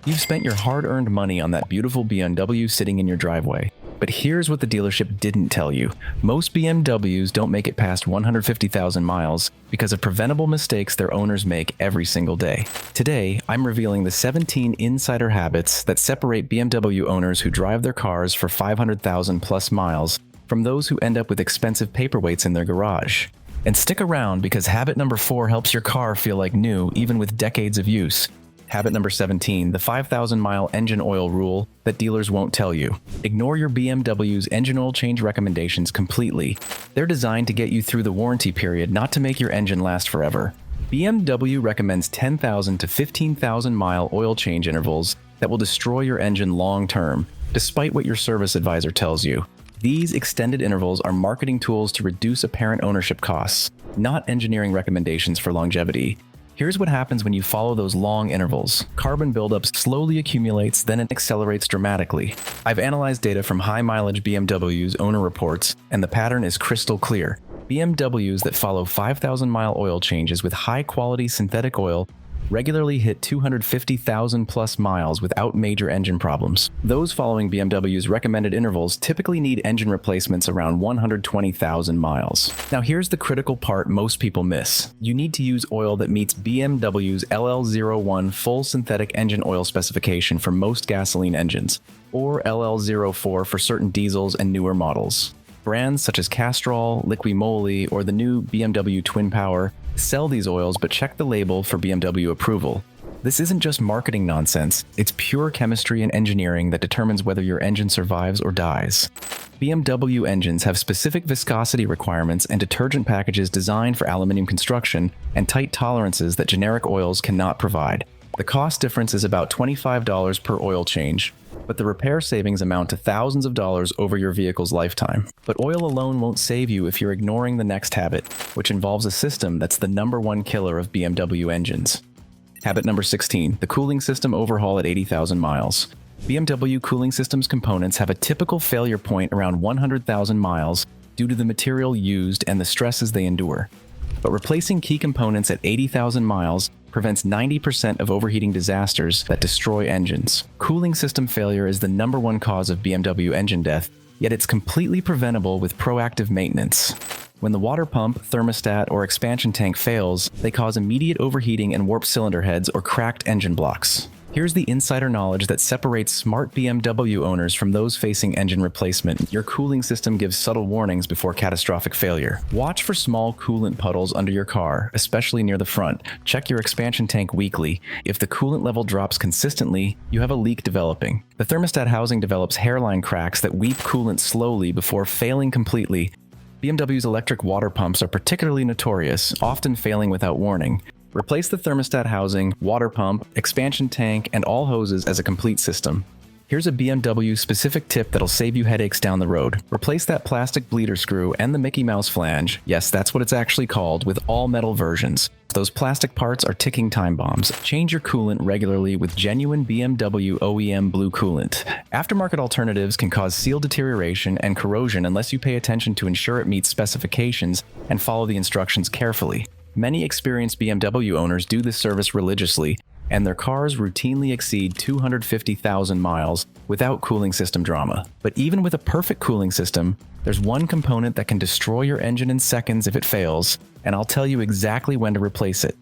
You've spent your hard-earned money on that beautiful BMW sitting in your driveway. But here's what the dealership didn't tell you. Most BMWs don't make it past 150,000 miles because of preventable mistakes their owners make every single day. Today, I'm revealing the 17 insider habits that separate BMW owners who drive their cars for 500,000 plus miles from those who end up with expensive paperweights in their garage. And stick around because habit number 4 helps your car feel like new even with decades of use. Habit number 17, the 5,000-mile engine oil rule that dealers won't tell you. Ignore your BMW's engine oil change recommendations completely. They're designed to get you through the warranty period, not to make your engine last forever. BMW recommends 10,000 to 15,000-mile oil change intervals that will destroy your engine long-term, despite what your service advisor tells you. These extended intervals are marketing tools to reduce apparent ownership costs, not engineering recommendations for longevity. Here's what happens when you follow those long intervals. Carbon buildup slowly accumulates, then it accelerates dramatically. I've analyzed data from high-mileage BMW's owner reports, and the pattern is crystal clear. BMWs that follow 5,000-mile oil changes with high-quality synthetic oil regularly hit 250,000 plus miles without major engine problems. Those following BMW's recommended intervals typically need engine replacements around 120,000 miles. Now here's the critical part most people miss. You need to use oil that meets BMW's LL-01 full synthetic engine oil specification for most gasoline engines, or LL-04 for certain diesels and newer models. Brands such as Castrol, Liqui Moly, or the new BMW Twin Power sell these oils but check the label for BMW approval. This isn't just marketing nonsense, it's pure chemistry and engineering that determines whether your engine survives or dies. BMW engines have specific viscosity requirements and detergent packages designed for aluminum construction and tight tolerances that generic oils cannot provide. The cost difference is about $25 per oil change, but the repair savings amount to thousands of dollars over your vehicle's lifetime. But oil alone won't save you if you're ignoring the next habit, which involves a system that's the #1 killer of BMW engines. Habit number 16, the cooling system overhaul at 80,000 miles. BMW cooling systems components have a typical failure point around 100,000 miles due to the material used and the stresses they endure. But replacing key components at 80,000 miles prevents 90% of overheating disasters that destroy engines. Cooling system failure is the #1 cause of BMW engine death, yet it's completely preventable with proactive maintenance. When the water pump, thermostat, or expansion tank fails, they cause immediate overheating and warped cylinder heads or cracked engine blocks. Here's the insider knowledge that separates smart BMW owners from those facing engine replacement. Your cooling system gives subtle warnings before catastrophic failure. Watch for small coolant puddles under your car, especially near the front. Check your expansion tank weekly. If the coolant level drops consistently, you have a leak developing. The thermostat housing develops hairline cracks that weep coolant slowly before failing completely. BMW's electric water pumps are particularly notorious, often failing without warning. Replace the thermostat housing, water pump, expansion tank, and all hoses as a complete system. Here's a BMW specific tip that'll save you headaches down the road. Replace that plastic bleeder screw and the Mickey Mouse flange, yes, that's what it's actually called, with all metal versions. Those plastic parts are ticking time bombs. Change your coolant regularly with genuine BMW OEM blue coolant. Aftermarket alternatives can cause seal deterioration and corrosion unless you pay attention to ensure it meets specifications and follow the instructions carefully. Many experienced BMW owners do this service religiously, and their cars routinely exceed 250,000 miles without cooling system drama. But even with a perfect cooling system, there's one component that can destroy your engine in seconds if it fails, and I'll tell you exactly when to replace it.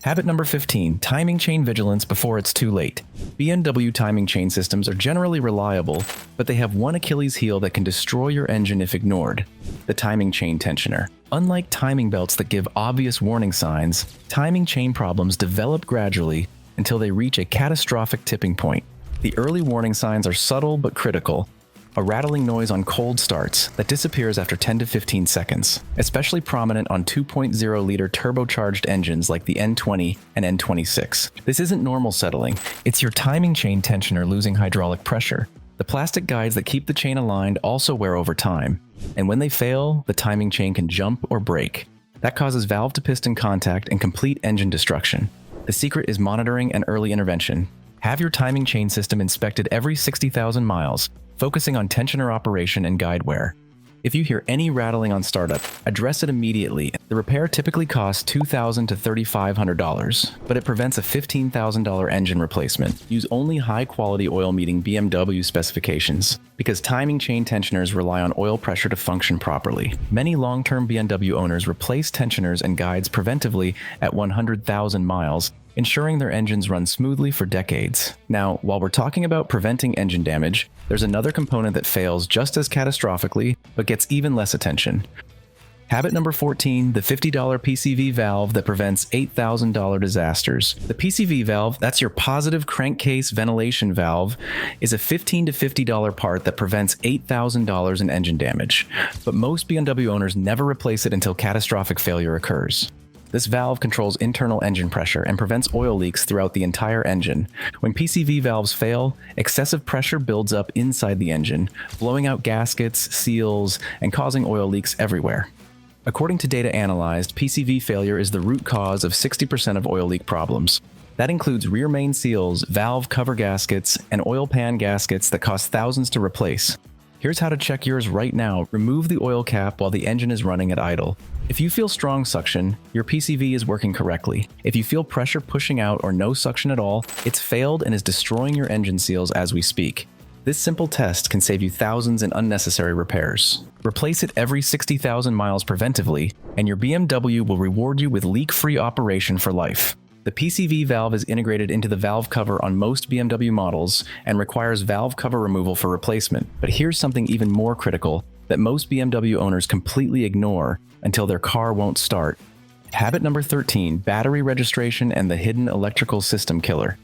Habit number 15, timing chain vigilance before it's too late. BMW timing chain systems are generally reliable, but they have one Achilles heel that can destroy your engine if ignored: the timing chain tensioner. Unlike timing belts that give obvious warning signs, timing chain problems develop gradually until they reach a catastrophic tipping point. The early warning signs are subtle but critical. A rattling noise on cold starts that disappears after 10 to 15 seconds, especially prominent on 2.0-liter turbocharged engines like the N20 and N26. This isn't normal settling, it's your timing chain tensioner losing hydraulic pressure. The plastic guides that keep the chain aligned also wear over time, and when they fail, the timing chain can jump or break. That causes valve-to-piston contact and complete engine destruction. The secret is monitoring and early intervention. Have your timing chain system inspected every 60,000 miles, focusing on tensioner operation and guide wear. If you hear any rattling on startup, address it immediately. The repair typically costs $2,000 to $3,500, but it prevents a $15,000 engine replacement. Use only high-quality oil meeting BMW specifications, because timing chain tensioners rely on oil pressure to function properly. Many long-term BMW owners replace tensioners and guides preventively at 100,000 miles, ensuring their engines run smoothly for decades. Now, while we're talking about preventing engine damage, there's another component that fails just as catastrophically, but gets even less attention. Habit number 14, the $50 PCV valve that prevents $8,000 disasters. The PCV valve, that's your positive crankcase ventilation valve, is a $15 to $50 part that prevents $8,000 in engine damage. But most BMW owners never replace it until catastrophic failure occurs. This valve controls internal engine pressure and prevents oil leaks throughout the entire engine. When PCV valves fail, excessive pressure builds up inside the engine, blowing out gaskets, seals, and causing oil leaks everywhere. According to data analyzed, PCV failure is the root cause of 60% of oil leak problems. That includes rear main seals, valve cover gaskets, and oil pan gaskets that cost thousands to replace. Here's how to check yours right now. Remove the oil cap while the engine is running at idle. If you feel strong suction, your PCV is working correctly. If you feel pressure pushing out or no suction at all, it's failed and is destroying your engine seals as we speak. This simple test can save you thousands in unnecessary repairs. Replace it every 60,000 miles preventively, and your BMW will reward you with leak-free operation for life. The PCV valve is integrated into the valve cover on most BMW models and requires valve cover removal for replacement. But here's something even more critical that most BMW owners completely ignore until their car won't start. Habit number 13, battery registration and the hidden electrical system killer.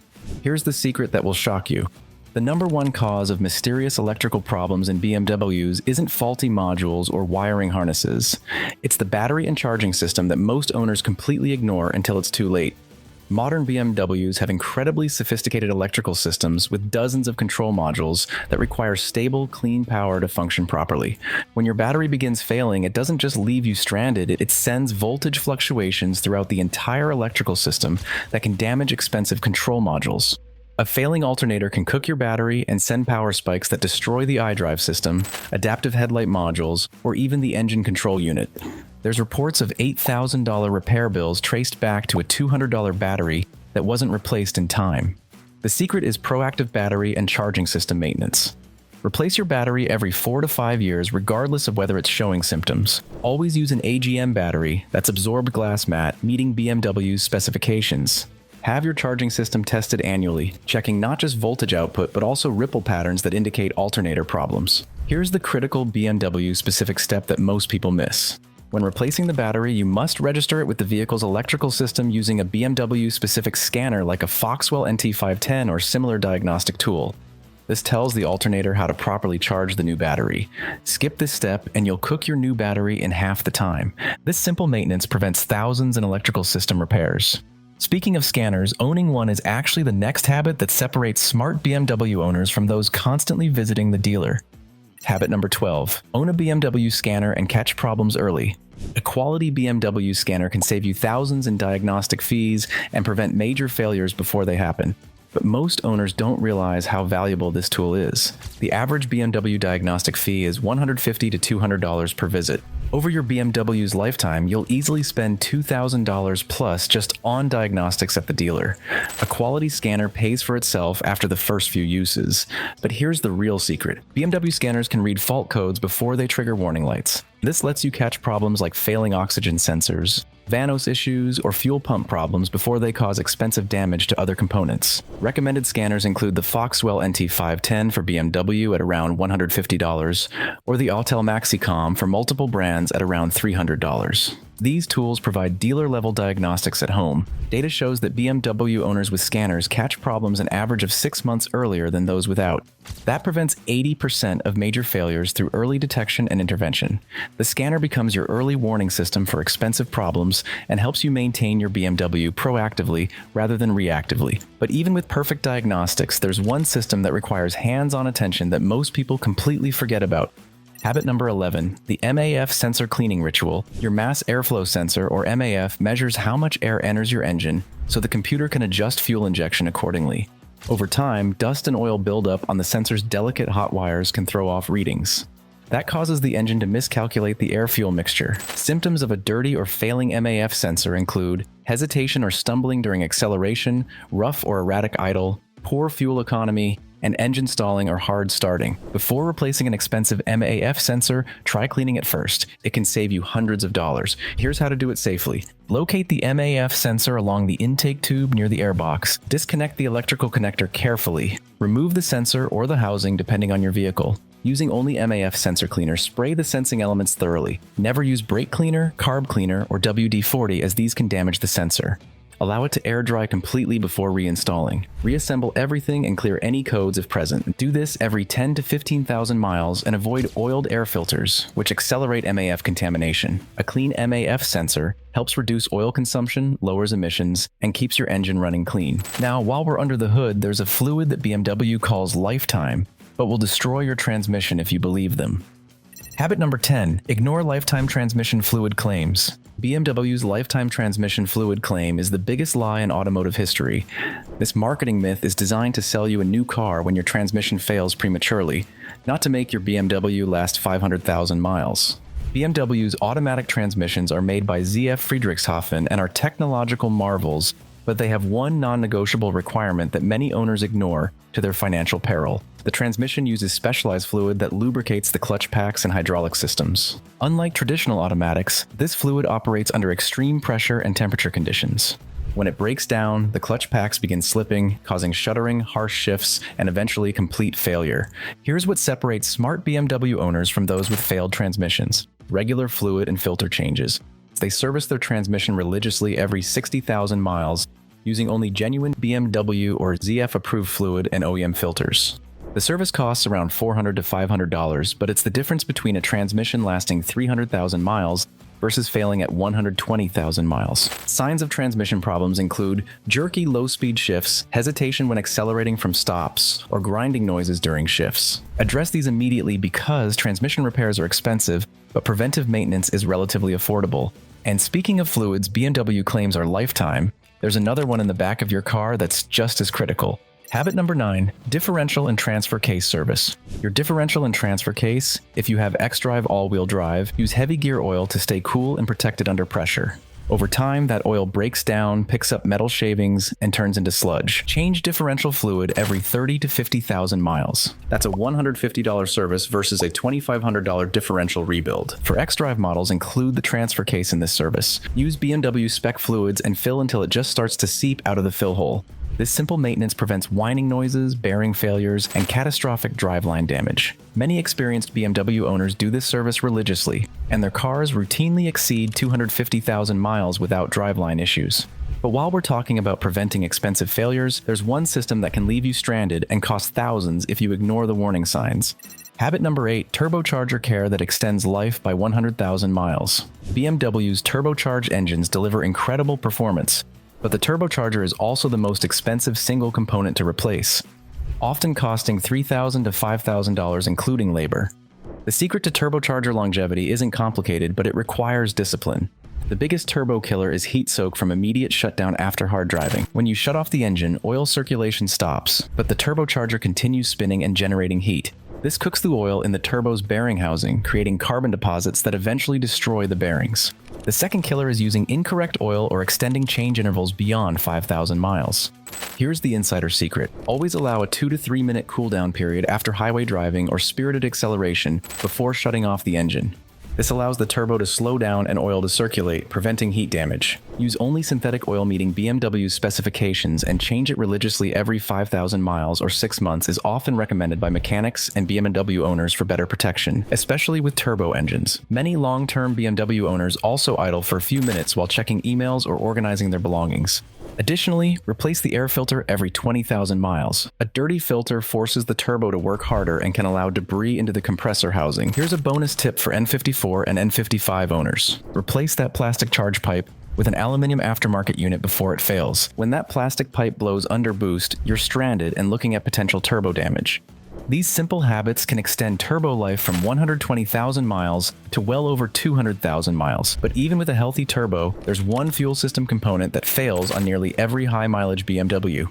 Here's the secret that will shock you. The number one cause of mysterious electrical problems in BMWs isn't faulty modules or wiring harnesses. It's the battery and charging system that most owners completely ignore until it's too late. Modern BMWs have incredibly sophisticated electrical systems with dozens of control modules that require stable, clean power to function properly. When your battery begins failing, it doesn't just leave you stranded, it sends voltage fluctuations throughout the entire electrical system that can damage expensive control modules. A failing alternator can cook your battery and send power spikes that destroy the iDrive system, adaptive headlight modules, or even the engine control unit. There's reports of $8,000 repair bills traced back to a $200 battery that wasn't replaced in time. The secret is proactive battery and charging system maintenance. Replace your battery every 4 to 5 years regardless of whether it's showing symptoms. Always use an AGM battery that's absorbed glass mat meeting BMW's specifications. Have your charging system tested annually, checking not just voltage output but also ripple patterns that indicate alternator problems. Here's the critical BMW-specific step that most people miss. When replacing the battery, you must register it with the vehicle's electrical system using a BMW-specific scanner like a Foxwell NT510 or similar diagnostic tool. This tells the alternator how to properly charge the new battery. Skip this step and you'll cook your new battery in half the time. This simple maintenance prevents thousands in electrical system repairs. Speaking of scanners, owning one is actually the next habit that separates smart BMW owners from those constantly visiting the dealer. Habit number 12. Own a BMW scanner and catch problems early. A quality BMW scanner can save you thousands in diagnostic fees and prevent major failures before they happen. But most owners don't realize how valuable this tool is. The average BMW diagnostic fee is $150 to $200 per visit. Over your BMW's lifetime, you'll easily spend $2,000 plus just on diagnostics at the dealer. A quality scanner pays for itself after the first few uses. But here's the real secret. BMW scanners can read fault codes before they trigger warning lights. This lets you catch problems like failing oxygen sensors, VANOS issues, or fuel pump problems before they cause expensive damage to other components. Recommended scanners include the Foxwell NT510 for BMW at around $150, or the Autel MaxiCom for multiple brands at around $300. These tools provide dealer-level diagnostics at home. Data shows that BMW owners with scanners catch problems an average of 6 months earlier than those without. That prevents 80% of major failures through early detection and intervention. The scanner becomes your early warning system for expensive problems and helps you maintain your BMW proactively rather than reactively. But even with perfect diagnostics, there's one system that requires hands-on attention that most people completely forget about. Habit number 11, the MAF sensor cleaning ritual. Your mass airflow sensor, or MAF, measures how much air enters your engine so the computer can adjust fuel injection accordingly. Over time, dust and oil buildup on the sensor's delicate hot wires can throw off readings. That causes the engine to miscalculate the air-fuel mixture. Symptoms of a dirty or failing MAF sensor include hesitation or stumbling during acceleration, rough or erratic idle, poor fuel economy, and engine stalling or hard starting. Before replacing an expensive MAF sensor, try cleaning it first. It can save you hundreds of dollars. Here's how to do it safely. Locate the MAF sensor along the intake tube near the airbox. Disconnect the electrical connector carefully. Remove the sensor or the housing depending on your vehicle. Using only MAF sensor cleaner, spray the sensing elements thoroughly. Never use brake cleaner, carb cleaner, or WD-40 as these can damage the sensor. Allow it to air dry completely before reinstalling. Reassemble everything and clear any codes if present. Do this every 10 to 15,000 miles and avoid oiled air filters, which accelerate MAF contamination. A clean MAF sensor helps reduce oil consumption, lowers emissions, and keeps your engine running clean. Now, while we're under the hood, there's a fluid that BMW calls lifetime, but will destroy your transmission if you believe them. Habit number 10. Ignore lifetime transmission fluid claims. BMW's lifetime transmission fluid claim is the biggest lie in automotive history. This marketing myth is designed to sell you a new car when your transmission fails prematurely, not to make your BMW last 500,000 miles. BMW's automatic transmissions are made by ZF Friedrichshafen and are technological marvels, but they have one non-negotiable requirement that many owners ignore to their financial peril. The transmission uses specialized fluid that lubricates the clutch packs and hydraulic systems. Unlike traditional automatics, this fluid operates under extreme pressure and temperature conditions. When it breaks down, the clutch packs begin slipping, causing shuddering, harsh shifts, and eventually complete failure. Here's what separates smart BMW owners from those with failed transmissions: regular fluid and filter changes. They service their transmission religiously every 60,000 miles, using only genuine BMW or ZF-approved fluid and OEM filters. The service costs around $400 to $500, but it's the difference between a transmission lasting 300,000 miles versus failing at 120,000 miles. Signs of transmission problems include jerky low-speed shifts, hesitation when accelerating from stops, or grinding noises during shifts. Address these immediately because transmission repairs are expensive, but preventive maintenance is relatively affordable. And speaking of fluids BMW claims are lifetime, there's another one in the back of your car that's just as critical. Habit number 9, differential and transfer case service. Your differential and transfer case, if you have xDrive all-wheel drive, use heavy gear oil to stay cool and protected under pressure. Over time, that oil breaks down, picks up metal shavings, and turns into sludge. Change differential fluid every 30 to 50,000 miles. That's a $150 service versus a $2,500 differential rebuild. For xDrive models, include the transfer case in this service. Use BMW spec fluids and fill until it just starts to seep out of the fill hole. This simple maintenance prevents whining noises, bearing failures, and catastrophic driveline damage. Many experienced BMW owners do this service religiously, and their cars routinely exceed 250,000 miles without driveline issues. But while we're talking about preventing expensive failures, there's one system that can leave you stranded and cost thousands if you ignore the warning signs. Habit number 8, turbocharger care that extends life by 100,000 miles. BMW's turbocharged engines deliver incredible performance, but the turbocharger is also the most expensive single component to replace, often costing $3,000 to $5,000 including labor. The secret to turbocharger longevity isn't complicated, but it requires discipline. The biggest turbo killer is heat soak from immediate shutdown after hard driving. When you shut off the engine, oil circulation stops, but the turbocharger continues spinning and generating heat. This cooks the oil in the turbo's bearing housing, creating carbon deposits that eventually destroy the bearings. The second killer is using incorrect oil or extending change intervals beyond 5,000 miles. Here's the insider secret. Always allow a 2 to 3 minute cooldown period after highway driving or spirited acceleration before shutting off the engine. This allows the turbo to slow down and oil to circulate, preventing heat damage. Use only synthetic oil meeting BMW's specifications and change it religiously every 5,000 miles or 6 months is often recommended by mechanics and BMW owners for better protection, especially with turbo engines. Many long-term BMW owners also idle for a few minutes while checking emails or organizing their belongings. Additionally, replace the air filter every 20,000 miles. A dirty filter forces the turbo to work harder and can allow debris into the compressor housing. Here's a bonus tip for N54 and N55 owners. Replace that plastic charge pipe with an aluminum aftermarket unit before it fails. When that plastic pipe blows under boost, you're stranded and looking at potential turbo damage. These simple habits can extend turbo life from 120,000 miles to well over 200,000 miles. But even with a healthy turbo, there's one fuel system component that fails on nearly every high-mileage BMW: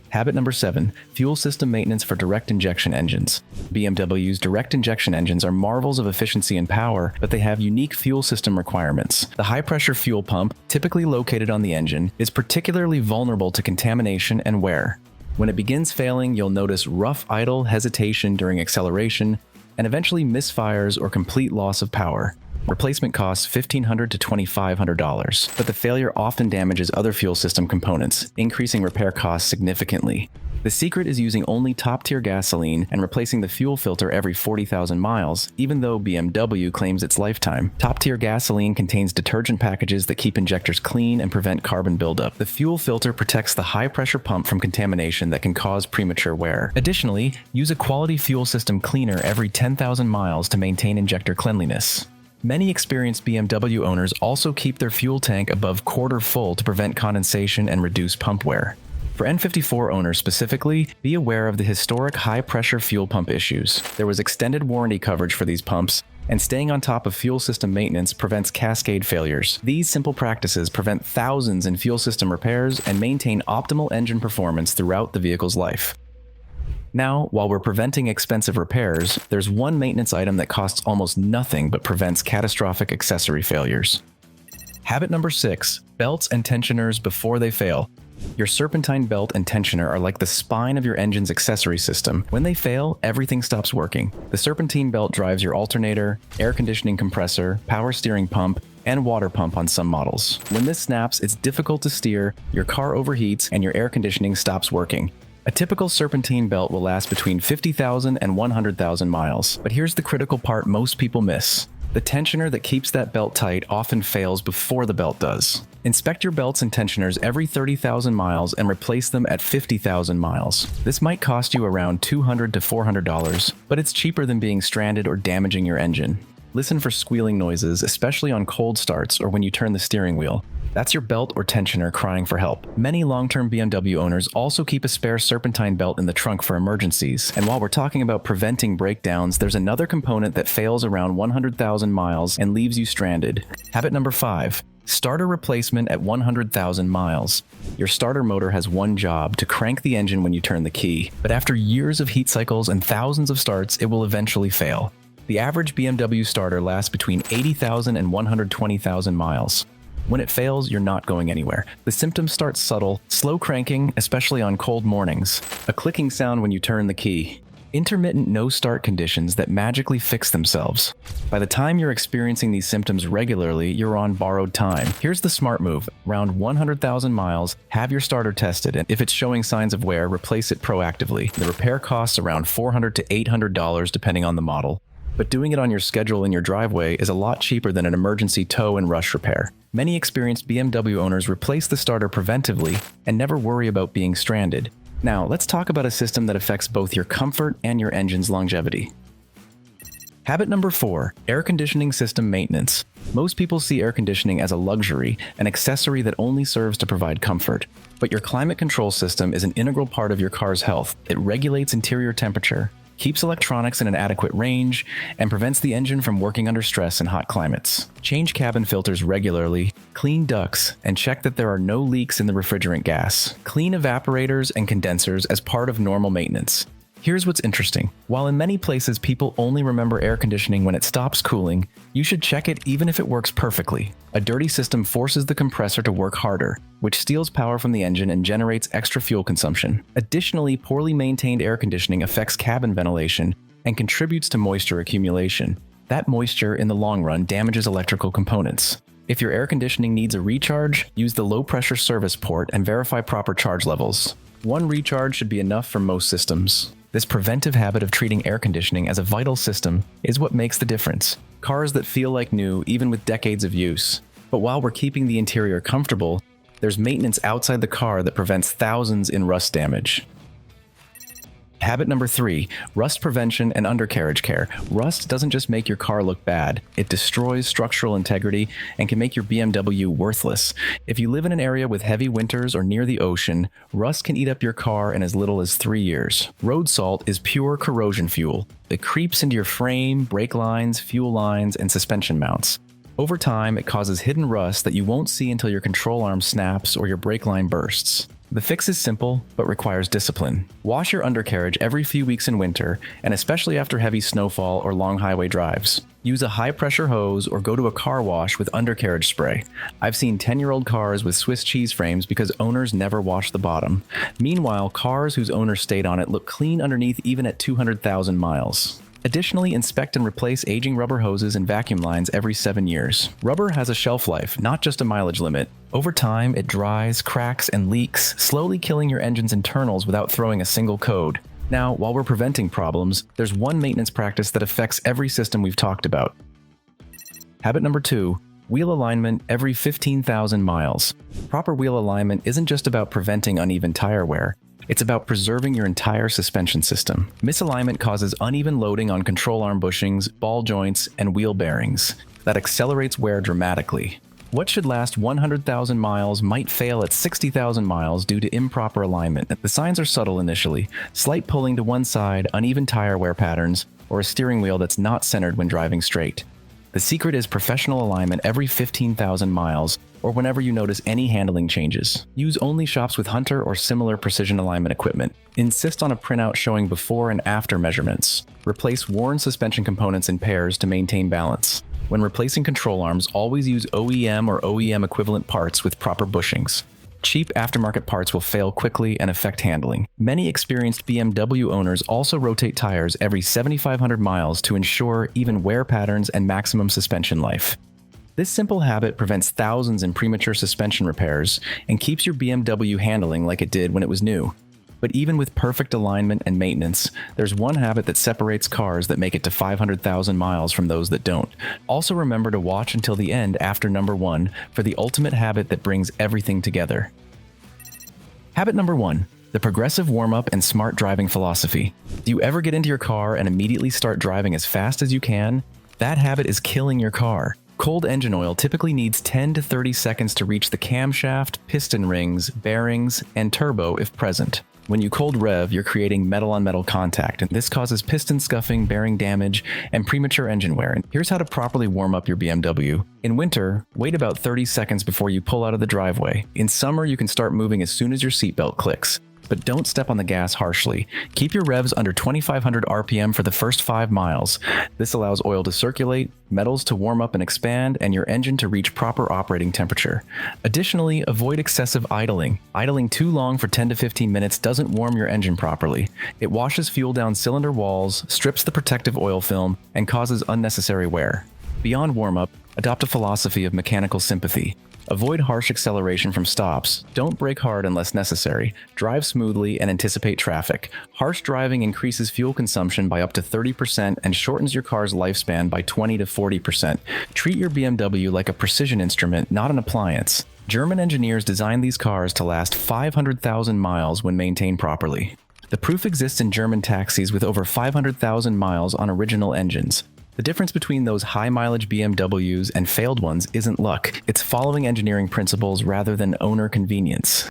Habit number 7, fuel system maintenance for direct injection engines. BMW's direct injection engines are marvels of efficiency and power, but they have unique fuel system requirements. The high-pressure fuel pump, typically located on the engine, is particularly vulnerable to contamination and wear. When it begins failing, you'll notice rough idle, hesitation during acceleration, and eventually misfires or complete loss of power. Replacement costs $1,500 to $2,500, but the failure often damages other fuel system components, increasing repair costs significantly. The secret is using only top-tier gasoline and replacing the fuel filter every 40,000 miles, even though BMW claims its lifetime. Top-tier gasoline contains detergent packages that keep injectors clean and prevent carbon buildup. The fuel filter protects the high-pressure pump from contamination that can cause premature wear. Additionally, use a quality fuel system cleaner every 10,000 miles to maintain injector cleanliness. Many experienced BMW owners also keep their fuel tank above quarter full to prevent condensation and reduce pump wear. For N54 owners specifically, be aware of the historic high-pressure fuel pump issues. There was extended warranty coverage for these pumps, and staying on top of fuel system maintenance prevents cascade failures. These simple practices prevent thousands in fuel system repairs and maintain optimal engine performance throughout the vehicle's life. Now, while we're preventing expensive repairs, there's one maintenance item that costs almost nothing but prevents catastrophic accessory failures. Habit number 6, belts and tensioners before they fail. Your serpentine belt and tensioner are like the spine of your engine's accessory system. When they fail, everything stops working. The serpentine belt drives your alternator, air conditioning compressor, power steering pump, and water pump on some models. When this snaps, it's difficult to steer, your car overheats, and your air conditioning stops working. A typical serpentine belt will last between 50,000 and 100,000 miles. But here's the critical part most people miss. The tensioner that keeps that belt tight often fails before the belt does. Inspect your belts and tensioners every 30,000 miles and replace them at 50,000 miles. This might cost you around $200 to $400, but it's cheaper than being stranded or damaging your engine. Listen for squealing noises, especially on cold starts or when you turn the steering wheel. That's your belt or tensioner crying for help. Many long-term BMW owners also keep a spare serpentine belt in the trunk for emergencies. And while we're talking about preventing breakdowns, there's another component that fails around 100,000 miles and leaves you stranded. Habit number 5. Starter replacement at 100,000 miles. Your starter motor has one job, to crank the engine when you turn the key. But after years of heat cycles and thousands of starts, it will eventually fail. The average BMW starter lasts between 80,000 and 120,000 miles. When it fails, you're not going anywhere. The symptoms start subtle, slow cranking, especially on cold mornings, a clicking sound when you turn the key, intermittent no-start conditions that magically fix themselves. By the time you're experiencing these symptoms regularly, you're on borrowed time. Here's the smart move. Around 100,000 miles, have your starter tested, and if it's showing signs of wear, replace it proactively. The repair costs around $400 to $800 depending on the model. But doing it on your schedule in your driveway is a lot cheaper than an emergency tow and rush repair. Many experienced BMW owners replace the starter preventively and never worry about being stranded. Now, let's talk about a system that affects both your comfort and your engine's longevity. Habit number 4, air conditioning system maintenance. Most people see air conditioning as a luxury, an accessory that only serves to provide comfort. But your climate control system is an integral part of your car's health. It regulates interior temperature, keeps electronics in an adequate range, and prevents the engine from working under stress in hot climates. Change cabin filters regularly, clean ducts, and check that there are no leaks in the refrigerant gas. Clean evaporators and condensers as part of normal maintenance. Here's what's interesting. While in many places people only remember air conditioning when it stops cooling, you should check it even if it works perfectly. A dirty system forces the compressor to work harder, which steals power from the engine and generates extra fuel consumption. Additionally, poorly maintained air conditioning affects cabin ventilation and contributes to moisture accumulation. That moisture, in the long run, damages electrical components. If your air conditioning needs a recharge, use the low-pressure service port and verify proper charge levels. One recharge should be enough for most systems. This preventive habit of treating air conditioning as a vital system is what makes the difference. Cars that feel like new, even with decades of use. But while we're keeping the interior comfortable, there's maintenance outside the car that prevents thousands in rust damage. Habit number 3, rust prevention and undercarriage care. Rust doesn't just make your car look bad, it destroys structural integrity and can make your BMW worthless. If you live in an area with heavy winters or near the ocean, rust can eat up your car in as little as 3 years. Road salt is pure corrosion fuel. It creeps into your frame, brake lines, fuel lines, and suspension mounts. Over time, it causes hidden rust that you won't see until your control arm snaps or your brake line bursts. The fix is simple, but requires discipline. Wash your undercarriage every few weeks in winter, and especially after heavy snowfall or long highway drives. Use a high-pressure hose or go to a car wash with undercarriage spray. I've seen 10-year-old cars with Swiss cheese frames because owners never wash the bottom. Meanwhile, cars whose owners stayed on it look clean underneath even at 200,000 miles. Additionally, inspect and replace aging rubber hoses and vacuum lines every 7 years. Rubber has a shelf life, not just a mileage limit. Over time, it dries, cracks, and leaks, slowly killing your engine's internals without throwing a single code. Now, while we're preventing problems, there's one maintenance practice that affects every system we've talked about. Habit number 2. Wheel alignment every 15,000 miles. Proper wheel alignment isn't just about preventing uneven tire wear. It's about preserving your entire suspension system. Misalignment causes uneven loading on control arm bushings, ball joints, and wheel bearings. That accelerates wear dramatically. What should last 100,000 miles might fail at 60,000 miles due to improper alignment. The signs are subtle initially: slight pulling to one side, uneven tire wear patterns, or a steering wheel that's not centered when driving straight. The secret is professional alignment every 15,000 miles, or whenever you notice any handling changes. Use only shops with Hunter or similar precision alignment equipment. Insist on a printout showing before and after measurements. Replace worn suspension components in pairs to maintain balance. When replacing control arms, always use OEM or OEM equivalent parts with proper bushings. Cheap aftermarket parts will fail quickly and affect handling. Many experienced BMW owners also rotate tires every 7,500 miles to ensure even wear patterns and maximum suspension life. This simple habit prevents thousands in premature suspension repairs and keeps your BMW handling like it did when it was new. But even with perfect alignment and maintenance, there's one habit that separates cars that make it to 500,000 miles from those that don't. Also remember to watch until the end after number 1 for the ultimate habit that brings everything together. Habit number 1. The progressive warm-up and smart driving philosophy. Do you ever get into your car and immediately start driving as fast as you can? That habit is killing your car. Cold engine oil typically needs 10 to 30 seconds to reach the camshaft, piston rings, bearings, and turbo if present. When you cold rev, you're creating metal-on-metal contact, and this causes piston scuffing, bearing damage, and premature engine wear. And here's how to properly warm up your BMW. In winter, wait about 30 seconds before you pull out of the driveway. In summer, you can start moving as soon as your seatbelt clicks. But don't step on the gas harshly. Keep your revs under 2,500 RPM for the first 5 miles. This allows oil to circulate, metals to warm up and expand, and your engine to reach proper operating temperature. Additionally, avoid excessive idling. Idling too long for 10 to 15 minutes doesn't warm your engine properly. It washes fuel down cylinder walls, strips the protective oil film, and causes unnecessary wear. Beyond warm-up, adopt a philosophy of mechanical sympathy. Avoid harsh acceleration from stops. Don't brake hard unless necessary. Drive smoothly and anticipate traffic. Harsh driving increases fuel consumption by up to 30% and shortens your car's lifespan by 20 to 40%. Treat your BMW like a precision instrument, not an appliance. German engineers designed these cars to last 500,000 miles when maintained properly. The proof exists in German taxis with over 500,000 miles on original engines. The difference between those high-mileage BMWs and failed ones isn't luck. It's following engineering principles rather than owner convenience.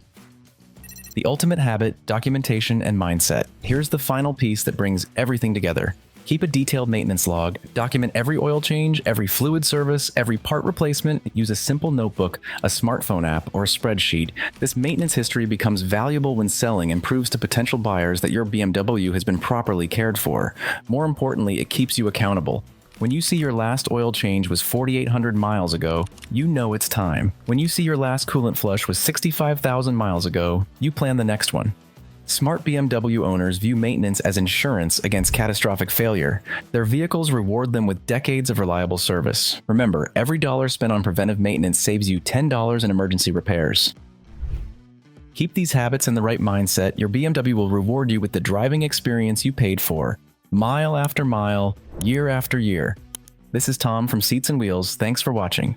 The ultimate habit, documentation, and mindset. Here's the final piece that brings everything together. Keep a detailed maintenance log. Document every oil change, every fluid service, every part replacement. Use a simple notebook, a smartphone app, or a spreadsheet. This maintenance history becomes valuable when selling and proves to potential buyers that your BMW has been properly cared for. More importantly, it keeps you accountable. When you see your last oil change was 4,800 miles ago, you know it's time. When you see your last coolant flush was 65,000 miles ago, you plan the next one. Smart BMW owners view maintenance as insurance against catastrophic failure. Their vehicles reward them with decades of reliable service. Remember, every dollar spent on preventive maintenance saves you $10 in emergency repairs. Keep these habits and the right mindset, your BMW will reward you with the driving experience you paid for. Mile after mile, year after year. This is Tom from Seats and Wheels. Thanks for watching.